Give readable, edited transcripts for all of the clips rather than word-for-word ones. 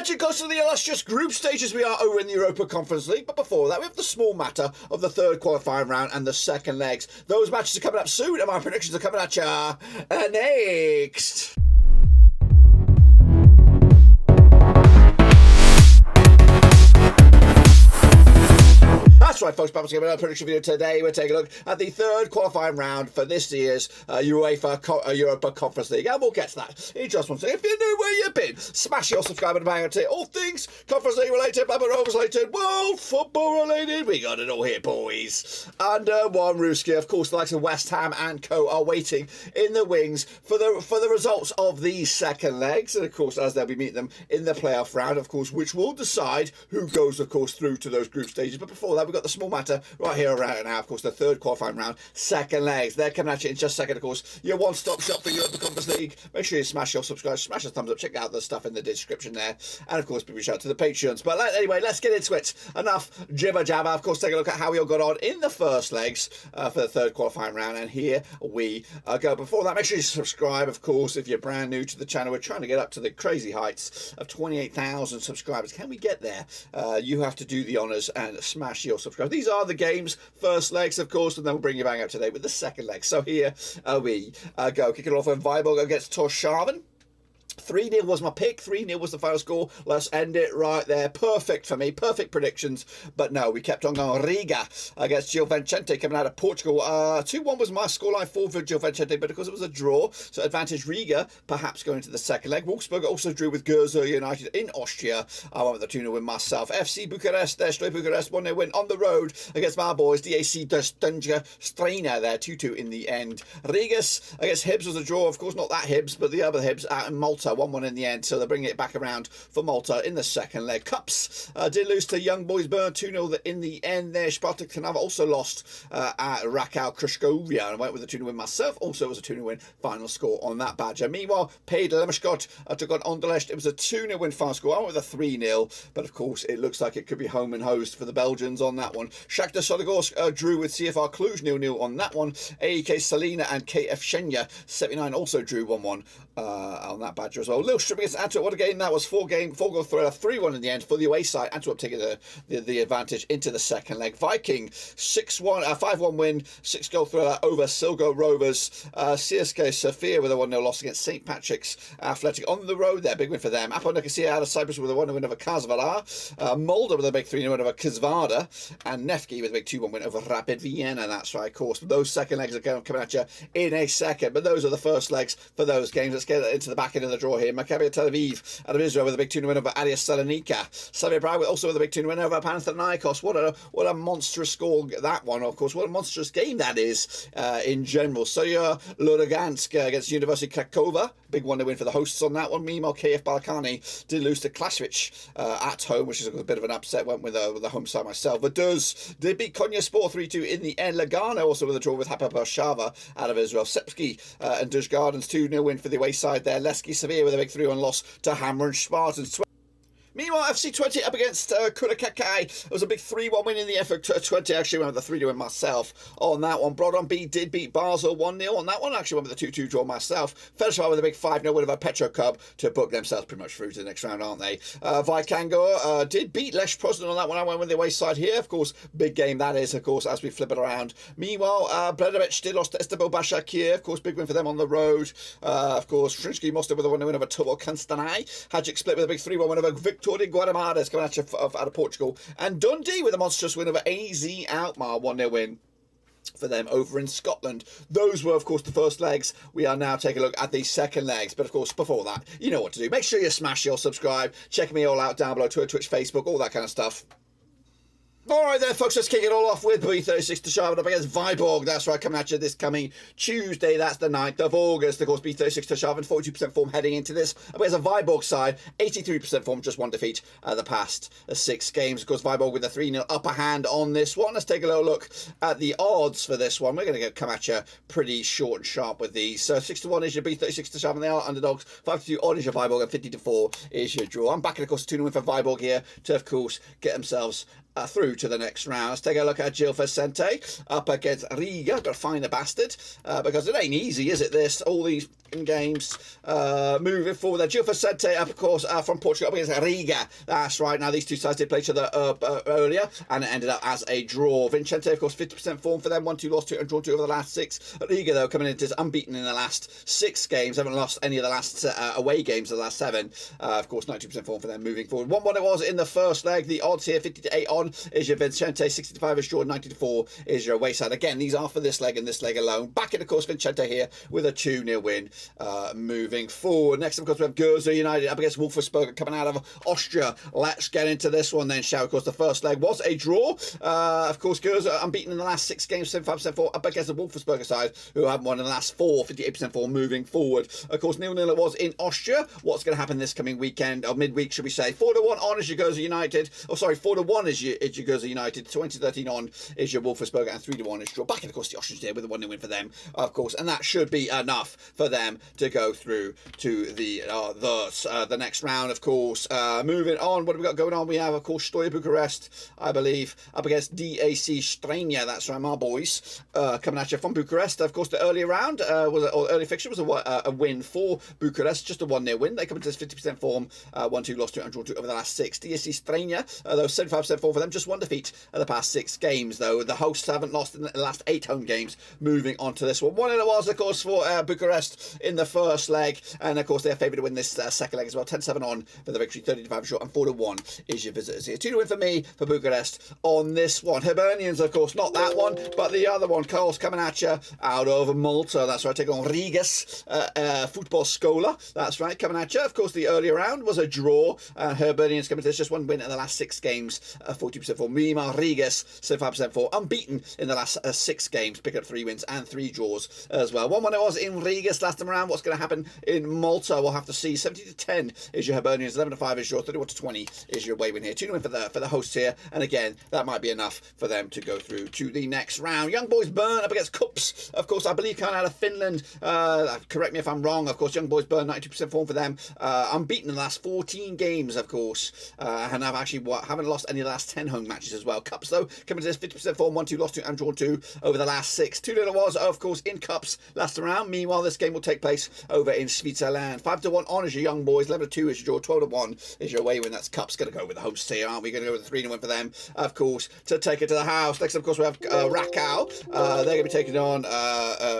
Edging close to the illustrious group stages we are over in the Europa Conference League, but before that we have the small matter of the third qualifying round and the second legs. Those matches are coming up soon and my predictions are coming at ya next. That's right, folks. Back to another prediction video today. We're taking a look at the third qualifying round for this year's UEFA Europa Conference League, and we'll get to that in just one second. If you're new where you've been, smash your subscribe and bang it. All things Conference League related, Baba Rovers related, world football related. We got it all here, boys. Under one Ruski, of course, the likes of West Ham and co are waiting in the wings for the results of these second legs, and of course, as they'll be meeting them in the playoff round, of course, which will decide who goes, of course, through to those group stages. But before that, we've got the small matter right here right now, of course, the third qualifying round, second legs. They're coming at you in just a second, of course. Your one-stop shop for Europa Conference League. Make sure you smash your subscribe, smash the thumbs up, check out the stuff in the description there, and of course, big shout out to the Patreons. But anyway, let's get into it. Enough jibber jabber. Of course, take a look at how we all got on in the first legs for the third qualifying round, and here we go. Before that, make sure you subscribe, of course, if you're brand new to the channel. We're trying to get up to the crazy heights of 28,000 subscribers. Can we get there? You have to do the honours and smash your subscribe. These are the games, first legs, of course, and then we'll bring you bang up today with the second leg. So here we go. Kicking off with Viborg against Tórshavn. 3-0 was my pick. 3-0 was the final score. Let's end it right there. Perfect for me. Perfect predictions. But no, we kept on going. Riga against Gil Vicente coming out of Portugal. 2-1 was my scoreline for Gil Vicente, but of course it was a draw. So advantage Riga, perhaps going to the second leg. Wolfsberger also drew with Gżira United in Austria. I went with the 2-0 win myself. FC Bucharest, Streda Bucharest, 1-0 win on the road against my boys. DAC Dunajská Streda there, 2-2 in the end. Rīgas against Hibs was a draw. Of course, not that Hibs, but the other Hibs out in Malta. 1-1 in the end, so they're bringing it back around for Malta in the second leg. Cups did lose to Young Boys Bern 2-0 in the end there. Spartak Trnava also lost at Raków Krzyżkowia, and I went with a 2-0 win myself. Also was a 2-0 win final score on that badger. Meanwhile, Paide Linnameeskond took on Anderlecht. It was a 2-0 win final score. I went with a 3-0, but of course it looks like it could be home and host for the Belgians on that one. Shakhter Soligorsk drew with CFR Cluj 0-0 on that one. AIK Solna and KF Shkëndija 79 also drew 1-1 on that badger as well. Lillestrøm against Antwerp, what a game that was. 4-goal thriller, 3-1 in the end for the away side. Antwerp taking the advantage into the second leg. Viking 5-1 win, 6-goal thriller over Silgo Rovers. CSK Sofia with a 1-0 loss against St Patrick's Athletic on the road there, big win for them. Apo Nicosia out of Cyprus with a 1-0 win over Kisvárda. Molde with a big 3-0 win over Kisvárda, and Nefki with a big 2-1 win over Rapid Vienna. That's right, of course. Those second legs are coming at you in a second, but those are the first legs for those games. Let's get into the back end of the draw here. Maccabi Tel Aviv out of Israel with a big 2-0 win over Aria Salonika. Slavia Prague also with a big 2-0 win over Panathinaikos. What a monstrous score that one, of course. What a monstrous game that is in general. So Lugansk against University Krakowa. Big 1-0 win for the hosts on that one. Meanwhile, KF Balkani did lose to Klaksvík at home, which is a bit of an upset. Went with the home side myself. Vaduz did beat Konyaspor 3-2 in the end. Lagano also with a draw with Hapoel Beersheva out of Israel. Sepski and Dush Gardens 2-0 win for the away side there. Leski Sevilla with a big 3-1 loss to Hammer and Spartans. Meanwhile, FC 20 up against Kurakakai. It was a big 3-1 win in the effort. 20 actually went with the 3-2 win myself on that one. Brodon B did beat Basel 1-0 on that one. Actually went with the 2-2 draw myself. Federal with a big 5-0 win over Petro Cub to book themselves pretty much through to the next round, aren't they? Vikangor did beat Lech Poznan on that one. I went with the away side here. Of course, big game that is, of course, as we flip it around. Meanwhile, Bredovic did lost to Istanbul Başakşehir. Of course, big win for them on the road. Of course, Shrinsky Mostar with a 1-0 win over Tubal Konstanay. Hajduk split with a big 3-1 win over Victoria Guadamares coming at you out of Portugal, and Dundee with a monstrous win over AZ Alkmaar, 1-0 win for them over in Scotland. Those were, of course, the first legs. We are now taking a look at the second legs, but of course, before that, you know what to do. Make sure you smash your subscribe. Check me all out down below, Twitter, Twitch, Facebook, all that kind of stuff. Alright then, folks, let's kick it all off with B36 Tórshavn up against Viborg. That's right, coming at you this coming Tuesday. That's the 9th of August. Of course, B36 Tórshavn, 42% form heading into this. Up against a Viborg side, 83% form, just one defeat the past 6 games. Of course, Viborg with a 3-0 upper hand on this one. Let's take a little look at the odds for this one. We're going to come at you pretty short and sharp with these. So 6-1 is your B36 Tórshavn. They are underdogs. 5-2 odd is your Viborg, and 50-4 is your draw. I'm backing, of course, 2-0 win for Viborg here to, of course, get themselves through to the next round. Let's take a look at Gil Vicente up against Riga. Got to find the bastard because it ain't easy, is it? This all these games moving forward. Gil Vicente, of course, from Portugal up against Riga. That's right. Now these two sides did play each other earlier, and it ended up as a draw. Vicente, of course, 50% form for them. 1-2 lost, 2 and drawn 2 over the last 6. Riga, though, coming into this unbeaten in the last 6 games. Haven't lost any of the last away games of the last 7. Of course, 92% form for them moving forward. 1-1 it was in the first leg. The odds here, 50-8 on is your Vicente, 65 is draw, 90-4 is your away side. Again, these are for this leg and this leg alone. Back in, of course, Vicente here with a 2-0 win moving forward. Next, of course, we have Gżira United up against Wolfsberger coming out of Austria. Let's get into this one then, shall we? Of course, the first leg was a draw. Of course, Gżira unbeaten in the last 6 games, 75% for up against the Wolfsberger side, who haven't won in the last 4, 58% for moving forward. Of course, 0-0 it was in Austria. What's going to happen this coming weekend, or midweek, should we say? 4-1 on is your Gżira United. Oh, sorry, 4-1 is your Gżira United. 20-13 on is your Wolfsberger, and 3-1 is draw. Back in, of course, the Austrians there with a 1-0 win for them, of course, and that should be enough for them to go through to the next round, of course. Moving on, what have we got going on? We have, of course, Steaua Bucharest, I believe, up against DAC Streda. That's right, my boys, coming at you from Bucharest. Of course, the earlier round early fixture was a win for Bucharest, just a 1-0 win. They come into this 50% form, 1-2 lost, 2 and drawn 2 over the last 6. DAC Streda, though 75% form for them, just 1 defeat of the past 6 games, though. The hosts haven't lost in the last 8 home games. Moving on to this one. 1-0 it was, of course, for Bucharest in the first leg, and of course they're favoured to win this second leg as well. 10-7 on for the victory, 30-5 short, and 4-1 is your visitors here. 2-0 win for me for Bucharest on this one. Hibernians, of course, not that one, but the other one. Carl's coming at you out of Malta. That's right, taking on Rīgas Futbola skola. That's right, coming at you. Of course, the earlier round was a draw. Hibernians coming to this, just 1 win in the last 6 games, 40% for Mima. Rīgas 75% for, unbeaten in the last 6 games, picking up 3 wins and 3 draws as well. 1-1 it was in Rīgas last time around. What's going to happen in Malta, we'll have to see. 70-10 is your Hibernians, 11-5 is your, 31-20 is your away win here. 2-0 win for the hosts here, and again, that might be enough for them to go through to the next round. Young Boys Burn up against Kups, of course, I believe coming out of Finland. Correct me if I'm wrong. Of course, Young Boys Burn, 92% form for them, unbeaten in the last 14 games, of course, and I've actually haven't lost any of the last 10 home matches as well. Cups, though, coming to this 50% form, 1-2 lost 2 and drawn 2 over the last 6. 2-0 was, of course, in Cups last round. Meanwhile, this game will take place over in Switzerland. 5-1 on is your Young Boys, 11-2 is your draw, 12-1 is your away win. That's Cups. Going to go with the hosts here, aren't we? Going to go with the 3-0 win for them, of course, to take it to the house. Next, of course, we have Raków. They're going to be taking on,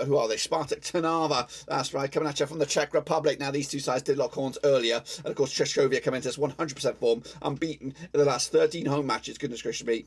who are they? Spartak Trnava. That's right, coming at you from the Czech Republic. Now, these two sides did lock horns earlier. And, of course, Częstochowa coming into this 100% form, unbeaten in the last 13 home matches. Goodness gracious me.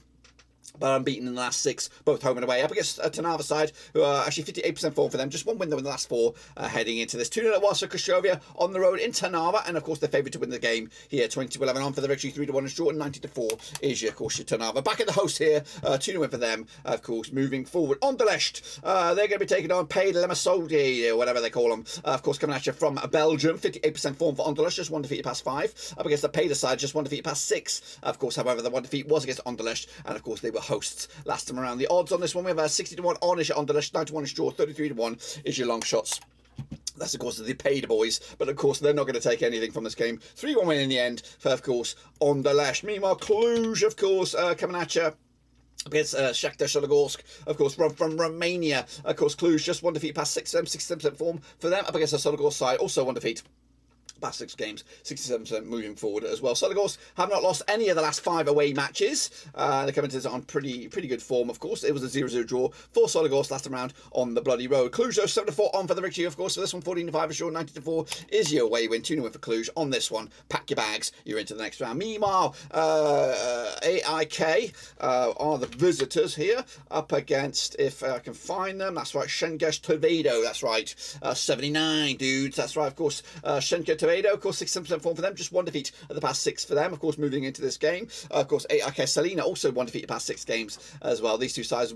But unbeaten in the last 6, both home and away. Up against Trnava side, who are actually 58% form for them. Just 1 win, though, in the last 4 heading into this. 2-0 it was for Częstochowa on the road in Trnava. And, of course, they're favoured to win the game here. 20-11 on for the victory. 3-1 is draw. And 90-4 is, of course, your Trnava. Back at the host here. 2-0 win for them, of course, moving forward. Anderlecht, they're going to be taking on Paide, Linnameeskond, whatever they call them. Of course, coming at you from Belgium. 58% form for Anderlecht. Just 1 defeat past 5. Up against the Paide side, just 1 defeat past 6. Of course, however, the 1 defeat was against Anderlecht. And, of course, they were hosts last time around. The odds on this one, we have 60-1 on is your Anderlecht, 91 is draw, 33-1 is your long shots. That's, of course, the Paide boys, but, of course, they're not going to take anything from this game. 3-1 win in the end for, of course, Anderlecht. Meanwhile, Cluj, of course, coming at you against Shakhter Soligorsk, of course, from Romania. Of course, Cluj, just 1 defeat past 6, 67% form for them. Up against the Soligorsk side, also 1 defeat past 6 games, 67% moving forward as well. Soligorsk have not lost any of the last 5 away matches. They're coming to this on pretty good form, of course. It was a 0-0 draw for Soligorsk last time round on the bloody road. Cluj, 7-4 on for the victory, of course. For this one, 14-5 is your, 90-4 is your away win. 2-0 win for Cluj on this one. Pack your bags, you're into the next round. Meanwhile, AIK are the visitors here, up against, if I can find them, that's right, Schengesh Toledo, that's right, 79 dudes, that's right, of course, Schengesh Toledo, of course, 67% form for them, just 1 defeat of the past 6 for them, of course, moving into this game. Of course, AIK Solna, also 1 defeat of the past 6 games as well. These two sides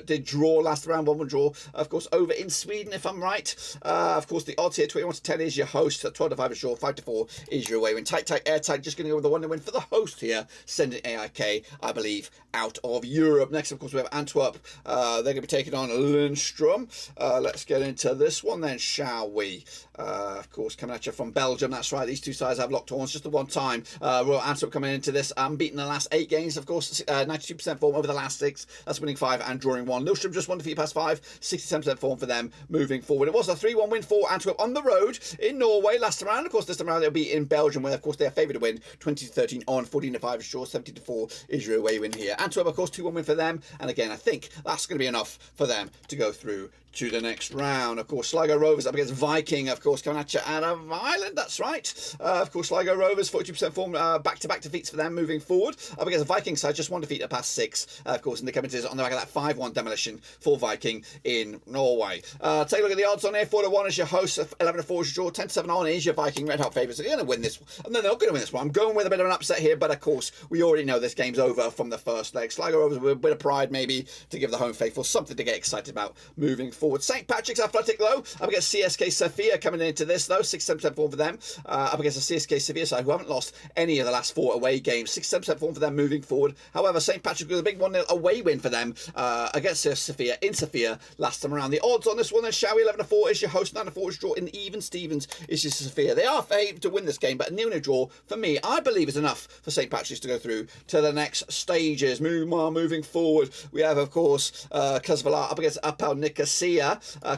did draw last round, 1-1 draw, of course, over in Sweden, if I'm right. Of course, the odds here, 21-10 is your host, 12-5 is your, 5-4 is your away win. Tight, airtight, just going to go with the 1 win for the host here, sending AIK, I believe, out of Europe. Next, of course, we have Antwerp. They're going to be taking on Lillestrøm. Let's get into this one then, shall we? Of course, coming at you from Belgium. Belgium. That's right, these two sides have locked horns just the one time. Royal Antwerp coming into this unbeaten in the last 8 games, of course, 92% form over the last 6. That's winning 5 and drawing 1. Lillestrøm just 1 defeat past 5, 67% form for them moving forward. It was a 3-1 win for Antwerp on the road in Norway last time around. Of course, this time around they'll be in Belgium, where of course they're favoured to win 20-13 on, 14-5 is draw, 70-4 is your away win here. Antwerp, of course, 2-1 win for them, and again, I think that's going to be enough for them to go through to the next round. Of course, Sligo Rovers up against Viking, of course, coming at you out of Ireland, that's right. Of course, Sligo Rovers, 42% form, back-to-back defeats for them moving forward. Up against the Viking side, just 1 defeat at past 6, of course, and they're coming to on the back of that 5-1 demolition for Viking in Norway. Take a look at the odds on here. 4-1 is your host, 11-4 is your draw, 10-7 on is your Viking red hot favourites. They're going to win this one. No, they're not going to win this one. I'm going with a bit of an upset here, but of course, we already know this game's over from the first leg. Sligo Rovers with a bit of pride, maybe, to give the home faithful something to get excited about moving forward. St. Patrick's Athletic, though, up against CSK Sofia coming into this, though, 6-7% form for them. Up against the CSK Sofia side, who haven't lost any of the last 4 away games. 6-7% form for them moving forward. However, St. Patrick with a big 1-0 away win for them against Sofia in Sofia last time around. The odds on this one, then, shall we? 11-4 is your host, 9-4 is draw, and even Stevens is your Sofia. They are favoured to win this game, but a 0-0 draw, for me, I believe is enough for St. Patrick's to go through to the next stages. Moving forward, we have, of course, Kisvárda up against Upper Nicosia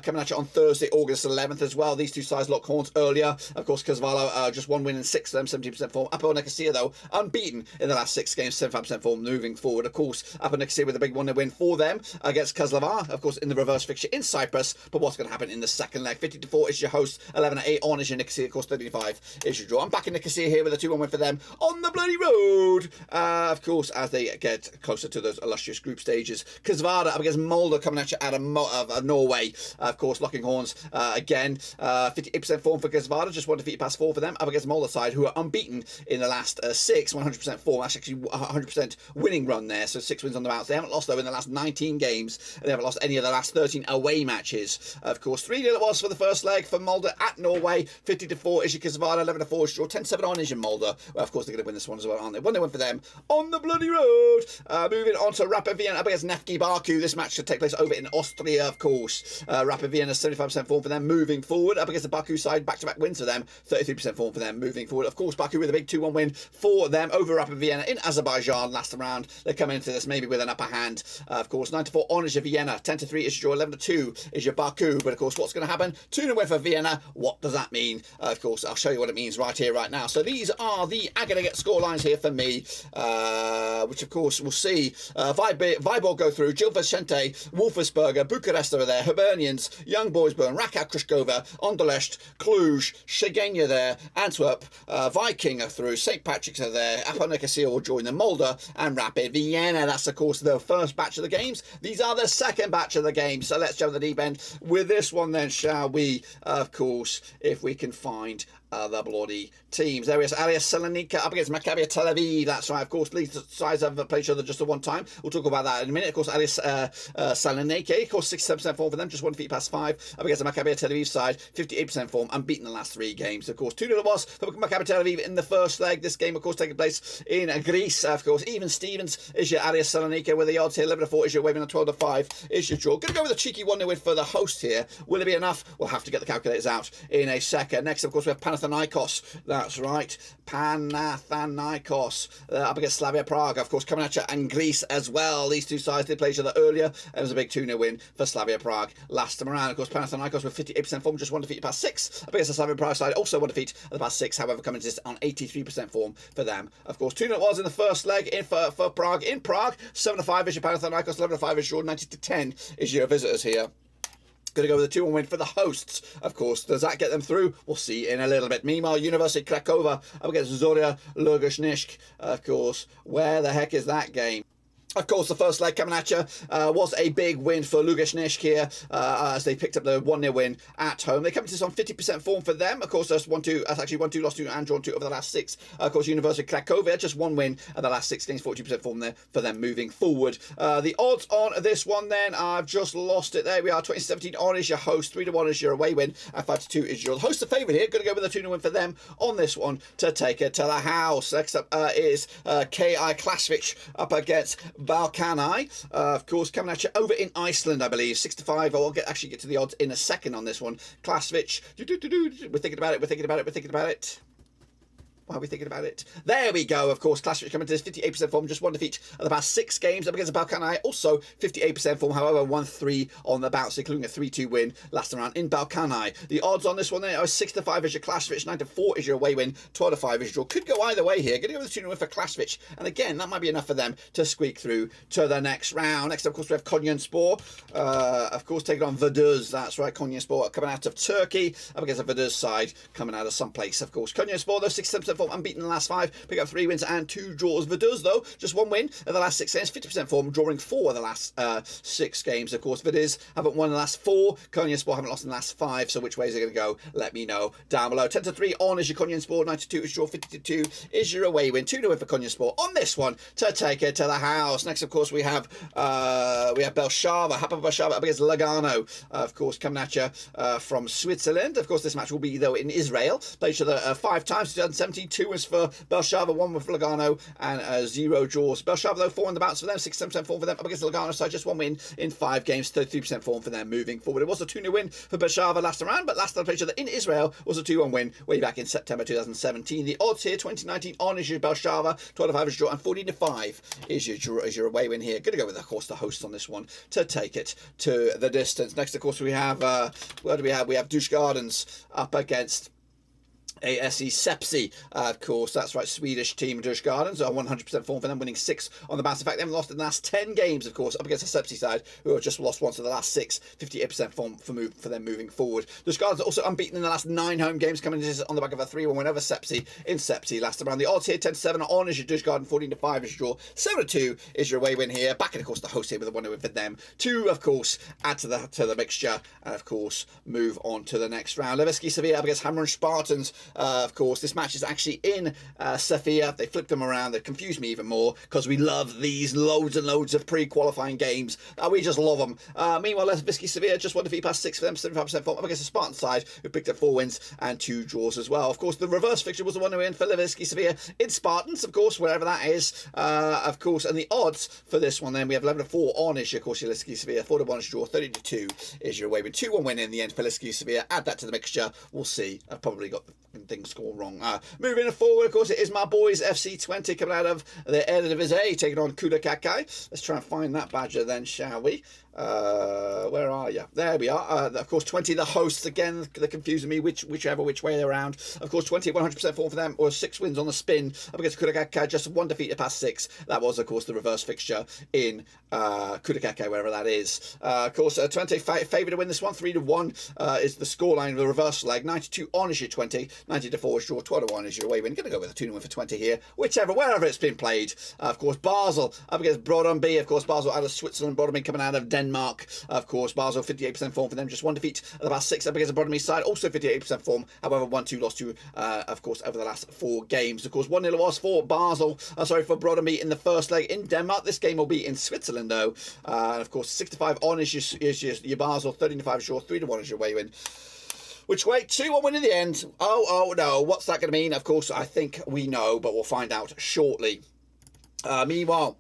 coming at you on Thursday, August 11th as well. These two sides locked horns earlier. Of course, Kisvárda just 1 win in 6 of them, 17% form. Upper Nicosia, though, unbeaten in the last 6 games, 75% form moving forward. Of course, Upper Nicosia with a big 1-0 win for them against Kisvárda, of course, in the reverse fixture in Cyprus. But what's going to happen in the second leg? 50-4 is your host, 11-8 on is your Nicosia, of course, 35 is your draw. I'm back in Nicosia here with a 2-1 win for them on the bloody road. Of course, as they get closer to those illustrious group stages. Kisvárda up against Molde coming at you out of Norway. Of course, locking horns again. 58% form for Kisvárda, just 1 defeat past 4 for them. Up against Molde side, who are unbeaten in the last 6, 100% form. That's actually 100% winning run there, so 6 wins on the bounce. They haven't lost, though, in the last 19 games. They haven't lost any of the last 13 away matches. Of course, 3-0 it was for the first leg for Molde at Norway. 50-4 is your Kisvárda, 11-4 is draw, 10-7 on is your Molde. Well, of course, they're going to win this one as well, aren't they? 1-0 win for them on the bloody road. Moving on to Rapid Vienna up against Nefki Baku. This match should take place over in Austria, of course. Rapid Vienna, 75% form for them moving forward. Up against the Baku side, back-to-back wins for them. 33% form for them moving forward. Of course, Baku with a big 2-1 win for them over Rapid Vienna in Azerbaijan last time round. They're coming into this maybe with an upper hand. Of course, 9-4 on is your Vienna. 10-3 is your draw. 11-2 is your Baku. But of course, what's going to happen? 2-0 win for Vienna. What does that mean? Of course, I'll show you what it means right here, right now. So these are the aggregate score lines here for me, which of course we'll see Viborg go through, Gil Vicente, Wolfsberger, Bucharest over there, Hibernians, Young Boys Burn, Raków Krzyżkowa, Anderlecht, Cluj, Shkëndija there, Antwerp, Viking are through, St. Patrick's are there, AIK Nicosia will join the Molde, and Rapid Vienna. That's of course the first batch of the games. These are the second batch of the games. So let's jump to the deep end with this one then, shall we? Of course, if we can find the bloody teams. There is AIK Solna up against Maccabi Tel Aviv. That's right, of course. These sides have played each other just the one time. We'll talk about that in a minute. Of course, AIK Solna, of course, 67% form for them, just 1 defeat past 5. Up against the Maccabi Tel Aviv side, 58% form, unbeaten the last 3 games. Of course, 2-0 it was for Maccabi Tel Aviv in the first leg. This game, of course, taking place in Greece. Of course, even Stevens is your AIK Solna with the odds here. 11-4 is your Wayman, and 12-5 is your draw. Going to go with a cheeky 1-0 win for the host here. Will it be enough? We'll have to get the calculators out in a second. Next, of course, we have Panathinaikos. That's right, Panathinaikos up against Slavia Prague, of course, coming at you, and Greece as well. These two sides did play each other earlier. It was a big 2-0 win for Slavia Prague last time around. Of course, Panathinaikos with 58% form, just 1 defeat past 6. Up against the Slavia Prague side, also 1 defeat at the past 6, however, coming to this on 83% form for them. Of course, 2-0 was in the first leg for Prague. In Prague, 7-5 is your Panathinaikos, 11-5 is your, 90-10 is your visitors here. Going to go with a 2-1 win for the hosts, of course. Does that get them through? We'll see in a little bit. Meanwhile, University Krakowa up against Zoria Lugosnishk, of course. Where the heck is that game? Of course, the first leg coming at you was a big win for Lugosnishk here as they picked up the 1-0 win at home. They come to this on 50% form for them. Of course, that's 1-2. That's actually 1-2, lost 2 and drawn 2 over the last 6. Of course, University Krakowa, just 1 win at the last 6 games, 40% form there for them moving forward. The odds on this one then, I've just lost it. There we are, 2017 on is your host, 3-1 is your away win, and 5-2 is your host. The favourite here, going to go with a 2-0 win for them on this one to take it to the house. Next up is KÍ Klaksvík up against Balkani, of course, coming at you over in Iceland, I believe. 6-5. I'll actually get to the odds in a second on this one. Klaksvík. We're thinking about it. Why are we thinking about it? There we go, of course. Klaksvík coming to this 58% form, just one defeat of the past 6 games up against the Balkani. Also 58% form, however, 1-3 on the bounce, including a 3-2 win last round in Balkani. The odds on this one there are 6-5 is your Klaksvík, 9-4 is your away win, 12-5 is your draw. Could go either way here. Going to go with the 2-0 for Klaksvík. And again, that might be enough for them to squeak through to the next round. Next, of course, we have Konyaspor. Of course, taking on Vaduz. That's right, Konyaspor coming out of Turkey up against the Vaduz side coming out of someplace, of course. Konyaspor, though, 67% form, unbeaten in the last 5, pick up 3 wins and 2 draws. Vaduz, though, just 1 win in the last 6 games, 50% form, drawing 4 of the last 6 games. Of course, Vaduz haven't won in the last 4. Konyaspor haven't lost in the last 5. So which way is it going to go? Let me know down below. 10-3 on is your Konyaspor, 92 is your draw, 52 is your away win. 2-0 for Konyaspor on this one to take it to the house. Next, of course, we have Belshava, Hapoel Belshava up against Lugano, of course, coming at you from Switzerland. Of course, this match will be, though, in Israel. Played each other 5 times, 2017, 2 was for Belshava, 1 with Lugano, and 0 draws. Belshava, though, 4 in the bounce for them, 67% form for them up against the Lugano side, just 1 win in 5 games, 33% form for them moving forward. It was a 2-0 win for Belshava last round, but last time they played each other in Israel was a 2-1 win way back in September 2017. The odds here, 2019 on is your Belshava, 12-5 is your draw, and 14-5 is your away win here. Going to go with, of course, the hosts on this one to take it to the distance. Next, of course, we have what do we have? We have Douche Gardens up against ASE Sepsi, of course, that's right, Swedish team Douche Gardens are 100% form for them, winning 6 on the bounce. In fact, they haven't lost in the last 10 games, of course, up against the Sepsi side, who have just lost once of the last 6, 58% form for them moving forward. Douche Gardens are also unbeaten in the last 9 home games, coming into this on the back of a 3-1 win over Sepsi in Sepsi last round. The odds here, 10-7 on is your Douche Garden, 14-5 is your draw, 7-2 is your away win here. Back in, of course, the host here with a 1-0 win for them. 2, of course, add to the mixture, and of course, move on to the next round. Levski Sevilla up against Hamrun Spartans, of course. This match is actually in Sofia. They flipped them around. They confused me even more because we love these loads and loads of pre-qualifying games. We just love them. Meanwhile, Levski Sevilla just won defeat past 6 for them, 75% form up against the Spartan side, who picked up 4 wins and 2 draws as well. Of course, the reverse fixture was the 1-0 win for Levski Sevilla in Spartans, of course, wherever that is. Of course, and the odds for this one then, we have 11-4 on is, of course, your Levski Sevilla, 4-1 is your draw, 30-2 is your away win. 2-1 win in the end for Levski Sevilla. Add that to the mixture. We'll see. I've probably got things scored wrong. Moving forward, of course, it is my boys FC 20 coming out of the Eredivisie, taking on Kudakakai. Let's try and find that badger then, shall we? Where are you? There we are. Of course, 20 the hosts again. They're confusing me which way they're around. Of course, 20 100% form for them, or 6 wins on the spin up against Kudakakai. Just 1 defeat the past 6. That was, of course, the reverse fixture in Kudakakai, wherever that is. Of course, 20 favourite to win this one. 3-1 is the scoreline of the reverse leg. 92 on is your 20. 90-4 is your 12-1 is your away win. Going to go with a 2-1 win for 20 here, wherever it's been played. Of course, Basel up against Brøndby. Of course, Basel out of Switzerland. Brøndby coming out of Denmark. Of course, Basel 58% form for them. Just 1 defeat of the past 6 up against the Brøndby side. Also 58% form. However, 1-2 lost to, of course, over the last 4 games. Of course, 1-0 was for Basel. For Brøndby in the first leg in Denmark. This game will be in Switzerland, though. And of course, 65 on is your Basel. 13-5 is your 3-1 is your away win. Which way? 2-1 win in the end. Oh no. What's that going to mean? Of course, I think we know, but we'll find out shortly. Meanwhile,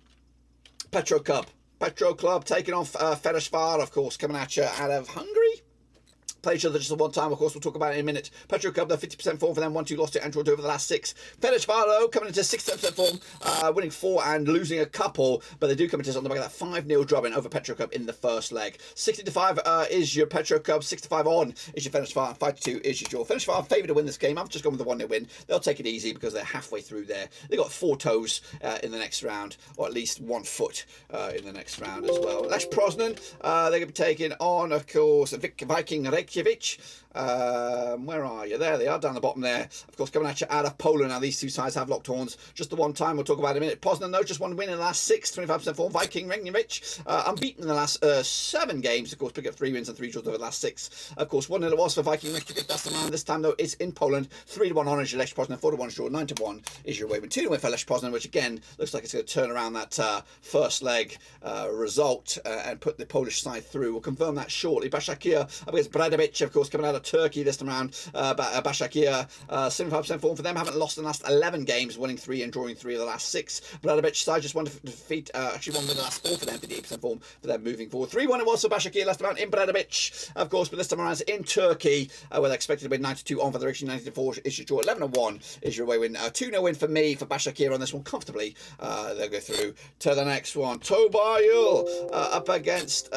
Petro Club taking off Ferencváros, of course, coming at you out of Hungary. Played each other just the 1 time, of course, we'll talk about it in a minute. Petro Club, they're 50% form for them, 1-2 lost to Antwerp over the last 6. Ferencváros coming into 67% form, winning 4 and losing a couple, but they do come into this on the back of that 5-0 drubbing over Petro Club in the first leg. 60-5 is your Petro Club, 65 on is your Ferencváros, 5-2 is your draw. Ferencváros favourite to win this game. I've just gone with the 1-0 win. They'll take it easy because they're halfway through there. They've got 4 toes in the next round, or at least 1 foot in the next round as well. Lech Poznan, they're going to be taking on, of course, Viking Reykjavik. Where are you? There they are, down the bottom there. Of course, coming at you out of Poland. Now, these 2 sides have locked horns just the 1 time. We'll talk about it in a minute. Poznan, though, just 1 win in the last 6, 25% form. Viking Reykjavik, unbeaten in the last 7 games. Of course, pick up 3 wins and 3 draws over the last 6. Of course, 1-0 it was for Viking Reykjavik. That's the round. This time, though, it's in Poland. 3-1 on is your Lech Poznan. 4-1 is your 9-1 is your away win. 2-1 for Lech Poznan, which again looks like it's going to turn around that first leg result and put the Polish side through. We'll confirm that shortly. Başakşehir up against Paide Bredić, of course, coming out of Turkey this time around. Başakşehir, 75% form for them. Haven't lost in the last 11 games, winning 3 and drawing 3 of the last 6. Bredić side just won to defeat, actually won in the last 4 for them, 58% form for them moving forward. 3-1 it was for Başakşehir last time around in Bredić, of course, but this time around in Turkey, where they're expected to win 92 on for the Riga 94 is your draw. 11-1 is your away win. 2-0 win for me for Başakşehir on this one comfortably. They'll go through to the next one. Tobayıl up against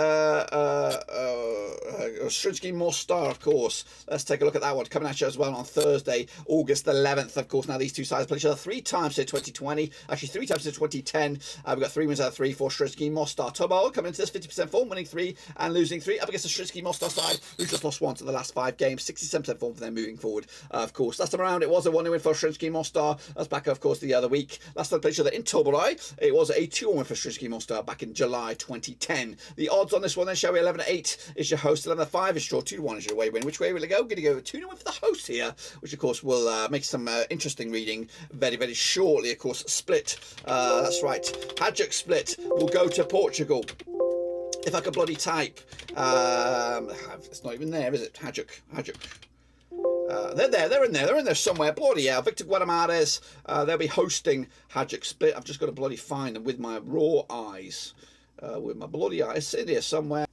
Shkëndija Mostar, of course. Let's take a look at that one coming at you as well on Thursday, August 11th. Of course, now these two sides played each other 3 times since 2020, actually 3 times since 2010. We've got 3 wins out of 3 for Shkëndija Mostar. Tobayıl coming into this 50% form, winning 3 and losing 3 up against the Shkëndija Mostar side, who just lost once in the last 5 games. 67% form for them moving forward. Of course, last time around it was a 1-0 win for Shkëndija Mostar. That's back, of course, the other week. Last time they played each other in Tobolai, it was a 2-1 win for Shkëndija Mostar back in July 2010. The odds on this one then, shall we? 11-8 is your host, 11-5 is your draw, 2-1 is your away win. Which way will it go? Going to go 2-0 win for the host here, which of course will make some interesting reading very, very shortly. Of course, split. That's right. Hajduk split will go to Portugal. If I could bloody type, it's not even there, is it? Hajduk. They're there. They're in there somewhere. Bloody hell. Victor Guadamares. They'll be hosting Hajduk split. I've just got to bloody find them with my raw eyes. With my bloody eyes. It's in here somewhere.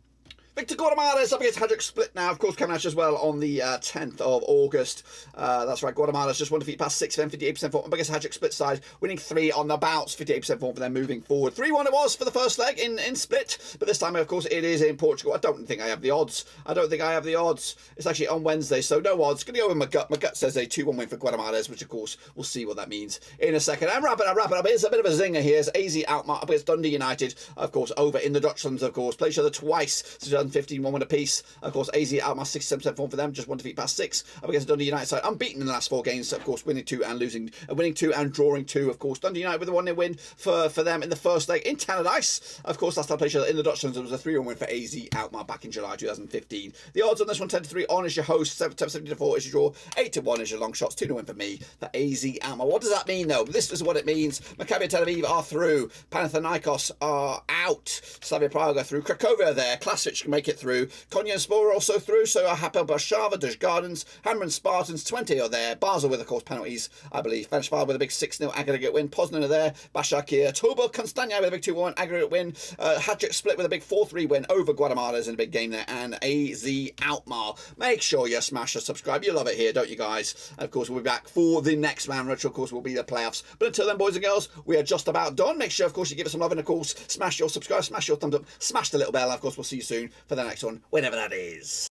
Victor Guadamares up against Hajduk split now, of course, coming at you as well on the 10th of August. That's right, Guadamares just won defeat past 6 for them, 58% form. Up against Hajduk split side, winning 3 on the bouts, 58% form for them moving forward. 3-1 it was for the first leg in split, but this time, of course, it is in Portugal. I don't think I have the odds. It's actually on Wednesday, so no odds. Going to go with my gut. My gut says a 2-1 win for Guadamares, which, of course, we'll see what that means in a second. And wrap it up. It's a bit of a zinger here. It's AZ Alkmaar up against Dundee United, of course, over in the Dutchlands, of course. Played each other twice since 2015, 1 win apiece. Of course, AZ Alkmaar 67% form for them, just 1 defeat past 6 up against Dundee United side, unbeaten in the last 4 games, of course, winning 2 and drawing 2. Of course, Dundee United with a 1-0 win for them in the first leg in Tannadice. Of course, last time played each other in the Dutchlands, it was a 3-1 win for AZ Alkmaar back in July 2015. The odds on this one 10-3 on is your host, 7-4 is your draw, 8-1 is your long shots, 2-0 win for me for AZ Alkmaar. What does that mean though? This is what it means. Maccabi Tel Aviv are through, Panathinaikos are out, Slavia Prague are through, Cracovia there, Klaksvík can make it through, Konya Spor are also through, so are Hapoel Beersheva, Dush Gardens, Hammer and Spartans, 20 are there, Basel with, of course, penalties, I believe, Fenerbahce with a big 6-0 aggregate win, Poznan are there, Başakşehir, Tobel Konstanya with a big 2-1 aggregate win, Hajduk split with a big 4-3 win over Guadamares in a big game there, and AZ Alkmaar. Make sure you smash the subscribe, you love it here, don't you guys? And of course, we'll be back for the next round, which of course will be the playoffs. But until then, boys and girls, we are just about done. Make sure, of course, you give us some love, and of course, smash your subscribe, smash your thumbs up, smash the little bell, and of course, we'll see you soon for the next one, whenever that is.